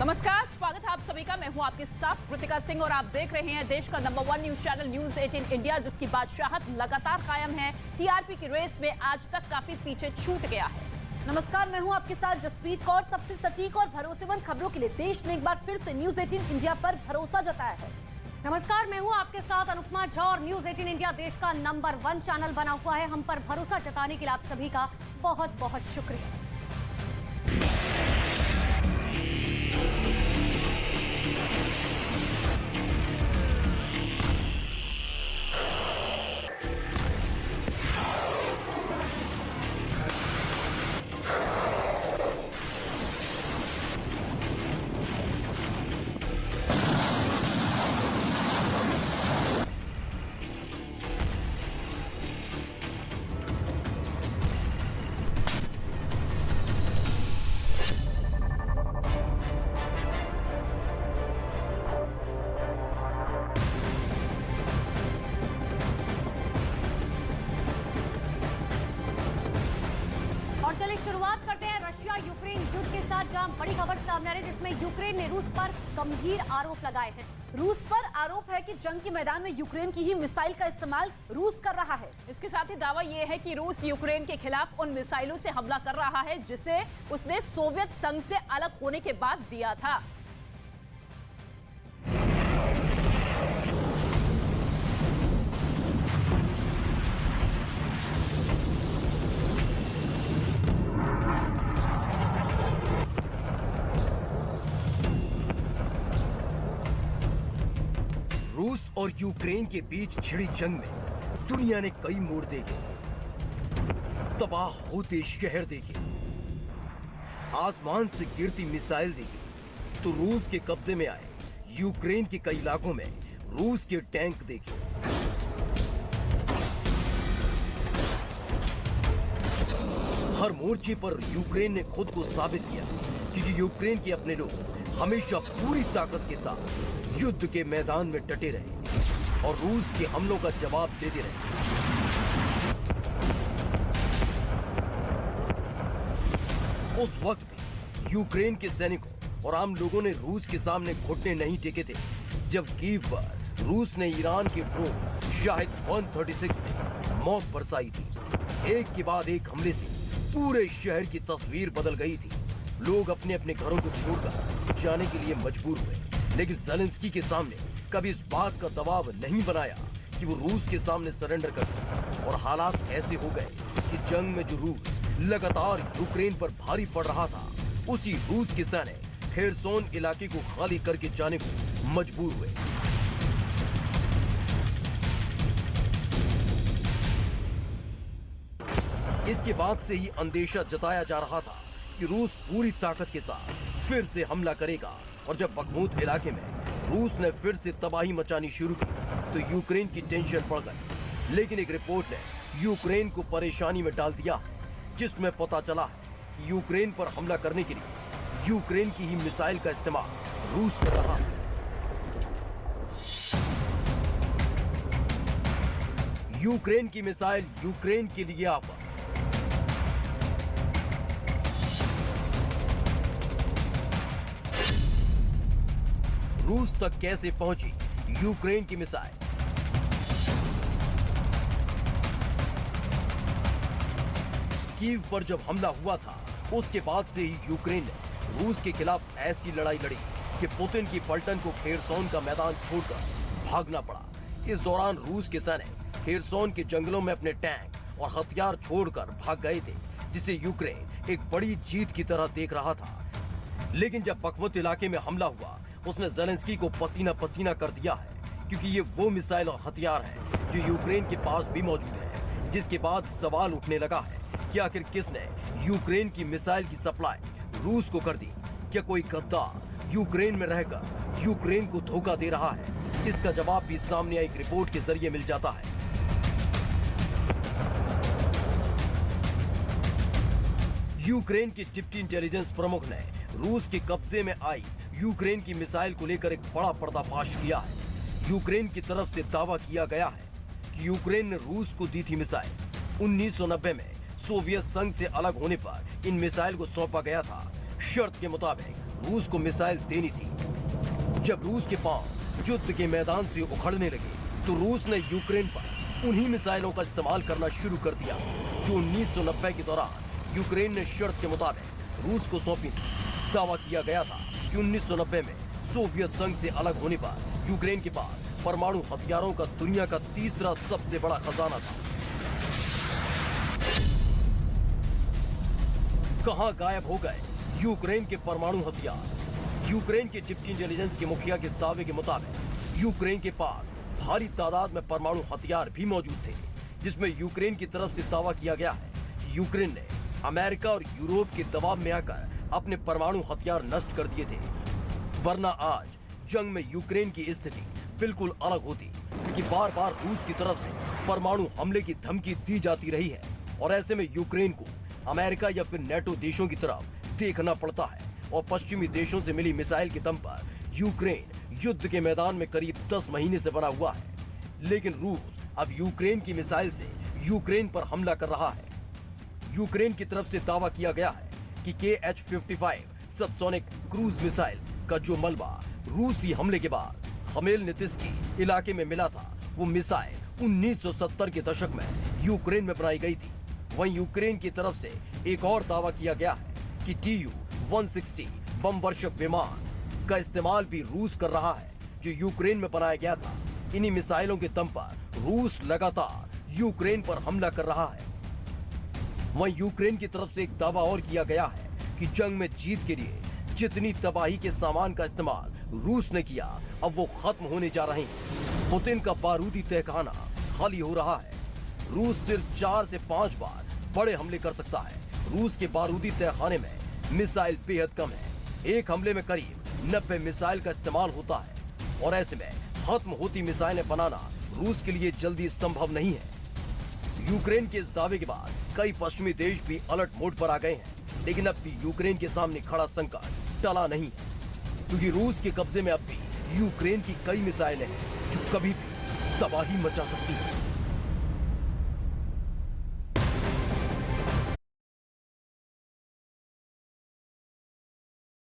नमस्कार, स्वागत है आप सभी का। मैं हूं आपके साथ कृतिका सिंह और आप देख रहे हैं देश का number 1 news channel news 18 India, जिसकी बादशाहत लगातार कायम है। टीआरपी की रेस में आज तक काफी पीछे छूट गया है। नमस्कार, मैं हूं आपके साथ जसप्रीत कौर। सबसे सटीक और भरोसेमंद खबरों के लिए देश ने एक बार फिर से न्यूज 18 इंडिया पर भरोसा जताया है। नमस्कार, मैं हूं आपके साथ अनुपमा झा और न्यूज 18 इंडिया देश का नंबर 1 चैनल बना हुआ है। हम पर भरोसा जताने के लिए आप सभी का बहुत बहुत शुक्रिया। शुरुआत करते हैं रशिया यूक्रेन युद्ध के साथ, जहां बड़ी खबर सामने आ रही है जिसमें यूक्रेन ने रूस पर गंभीर आरोप लगाए हैं। रूस पर आरोप है कि जंग के मैदान में यूक्रेन की ही मिसाइल का इस्तेमाल रूस कर रहा है। इसके साथ ही दावा यह है कि रूस यूक्रेन के खिलाफ उन मिसाइलों से हमला कर रहा है जिसे उसने सोवियत संघ से अलग होने के बाद दिया था। रूस और यूक्रेन के बीच छिड़ी जंग में दुनिया ने कई मोड़ देखे, तबाह होते शहर देखे, आसमान से गिरती मिसाइल देखी, तो रूस के कब्जे में आए यूक्रेन के कई इलाकों में रूस के टैंक देखे। हर मोर्चे पर यूक्रेन ने खुद को साबित किया कि यूक्रेन के अपने लोग हमेशा पूरी ताकत के साथ युद्ध के मैदान में डटे रहे और रूस के हमलों का जवाब देते रहे। उस वक्त भी यूक्रेन के सैनिकों और आम लोगों ने रूस के सामने घुटने नहीं टेके थे, जब कीव पर रूस ने ईरान के ड्रोन शाहिद 136 से मौत बरसाई थी। एक के बाद एक हमले से पूरे शहर की तस्वीर बदल गई थी। लोग अपने अपने घरों को छोड़कर जाने के लिए मजबूर हुए, लेकिन ज़ेलेंस्की के सामने कभी इस बात का दबाव नहीं बनाया कि वो रूस के सामने सरेंडर कर दे। और हालात ऐसे हो गए कि जंग में जो रूस लगातार यूक्रेन पर भारी पड़ रहा था, उसी रूस के सैनिक खेरसोन इलाके को खाली करके जाने को मजबूर हुए। इसके बाद से ही अंदेशा जताया जा रहा था कि रूस पूरी ताकत के साथ फिर से हमला करेगा। और जब बखमूत इलाके में रूस ने फिर से तबाही मचानी शुरू की तो यूक्रेन की टेंशन बढ़ गई। लेकिन एक रिपोर्ट ने यूक्रेन को परेशानी में डाल दिया, जिसमें पता चला है कि यूक्रेन पर हमला करने के लिए यूक्रेन की ही मिसाइल का इस्तेमाल रूस कर रहा है। यूक्रेन की मिसाइल यूक्रेन के लिए आफत। रूस तक कैसे पहुंची यूक्रेन की मिसाइल? कीव पर जब हमला हुआ था, उसके बाद से ही यूक्रेन ने रूस के खिलाफ ऐसी लड़ाई लड़ी कि पुतिन की पलटन को खेरसोन का मैदान छोड़कर भागना पड़ा। इस दौरान रूस के सैनिक खेरसोन के जंगलों में अपने टैंक और हथियार छोड़कर भाग गए थे, जिसे यूक्रेन एक बड़ी जीत की तरह देख रहा था। लेकिन जब बखमुत इलाके में हमला हुआ, उसने ज़ेलेंस्की को पसीना पसीना कर दिया है, क्योंकि ये वो मिसाइल और हथियार है जो यूक्रेन के पास भी मौजूद है। जिसके बाद सवाल उठने लगा है कि आखिर किसने यूक्रेन की मिसाइल की सप्लाई रूस को कर दी? क्या कोई गद्दार यूक्रेन में रहकर यूक्रेन को धोखा दे रहा है? इसका जवाब भी सामने एक रिपोर्ट के जरिए मिल जाता है। यूक्रेन के डिप्टी इंटेलिजेंस प्रमुख ने रूस के कब्जे में आई यूक्रेन की मिसाइल को लेकर एक बड़ा पर्दाफाश किया है। यूक्रेन की तरफ से दावा किया गया है कि यूक्रेन ने रूस को दी थी मिसाइल। 1990 में सोवियत संघ से अलग होने पर इन मिसाइल को सौंपा गया था। शर्त के मुताबिक रूस को मिसाइल देनी थी। जब रूस के पांव युद्ध के मैदान से उखड़ने लगे तो रूस ने यूक्रेन पर उन्हीं मिसाइलों का इस्तेमाल करना शुरू कर दिया जो 1990 के दौरान यूक्रेन ने शर्त के मुताबिक रूस को सौंपी थी। दावा किया गया था कि 1990 में सोवियत संघ से अलग होने पर यूक्रेन के पास परमाणु हथियारों का दुनिया का तीसरा सबसे बड़ा खजाना था। कहां गायब हो गए यूक्रेन के परमाणु हथियार? यूक्रेन के डिप्टी इंटेलिजेंस के मुखिया के दावे के मुताबिक यूक्रेन के पास भारी तादाद में परमाणु हथियार भी मौजूद थे, जिसमें यूक्रेन की तरफ से दावा किया गया है कि यूक्रेन ने अमेरिका और यूरोप के दबाव में आकर अपने परमाणु हथियार नष्ट कर दिए थे। वरना आज जंग में यूक्रेन की स्थिति बिल्कुल अलग होती कि बार बार रूस की तरफ से परमाणु हमले की धमकी दी जाती रही है और ऐसे में यूक्रेन को अमेरिका या फिर नेटो देशों की तरफ देखना पड़ता है और पश्चिमी देशों से मिली मिसाइल के दम पर यूक्रेन युद्ध के मैदान में करीब 10 महीने से बना हुआ है। लेकिन रूस अब यूक्रेन की मिसाइल से यूक्रेन पर हमला कर रहा है। यूक्रेन की तरफ से दावा किया गया है कि KH-55 सबसोनिक क्रूज मिसाइल का जो मलबा रूसी हमले के बाद खमेलनित्स्की इलाके में मिला था, वो मिसाइल 1970 के दशक में यूक्रेन में बनाई गई थी। वहीं यूक्रेन की तरफ से एक और दावा किया गया है कि Tu-160 बम वर्षक विमान का इस्तेमाल भी रूस कर रहा है, जो यूक्रेन में बनाया गया था। इन्हीं मिसाइलों के दम पर रूस लगातार यूक्रेन पर हमला कर रहा है। वहीं यूक्रेन की तरफ से एक दावा और किया गया है कि जंग में जीत के लिए जितनी तबाही के सामान का इस्तेमाल रूस ने किया, अब वो खत्म होने जा रहे हैं। पुतिन का बारूदी तहखाना खाली हो रहा है। रूस सिर्फ 4 से 5 बार बड़े हमले कर सकता है। रूस के बारूदी तहखाने में मिसाइल बेहद कम है। एक हमले में करीब 90 मिसाइल का इस्तेमाल होता है और ऐसे में खत्म होती मिसाइलें बनाना रूस के लिए जल्दी संभव नहीं है। यूक्रेन के इस दावे के बाद कई पश्चिमी देश भी अलर्ट मोड पर आ गए हैं, लेकिन अब भी यूक्रेन के सामने खड़ा संकट टला नहीं है, क्योंकि रूस के कब्जे में अब भी यूक्रेन की कई मिसाइलें हैं जो कभी भी तबाही मचा सकती हैं।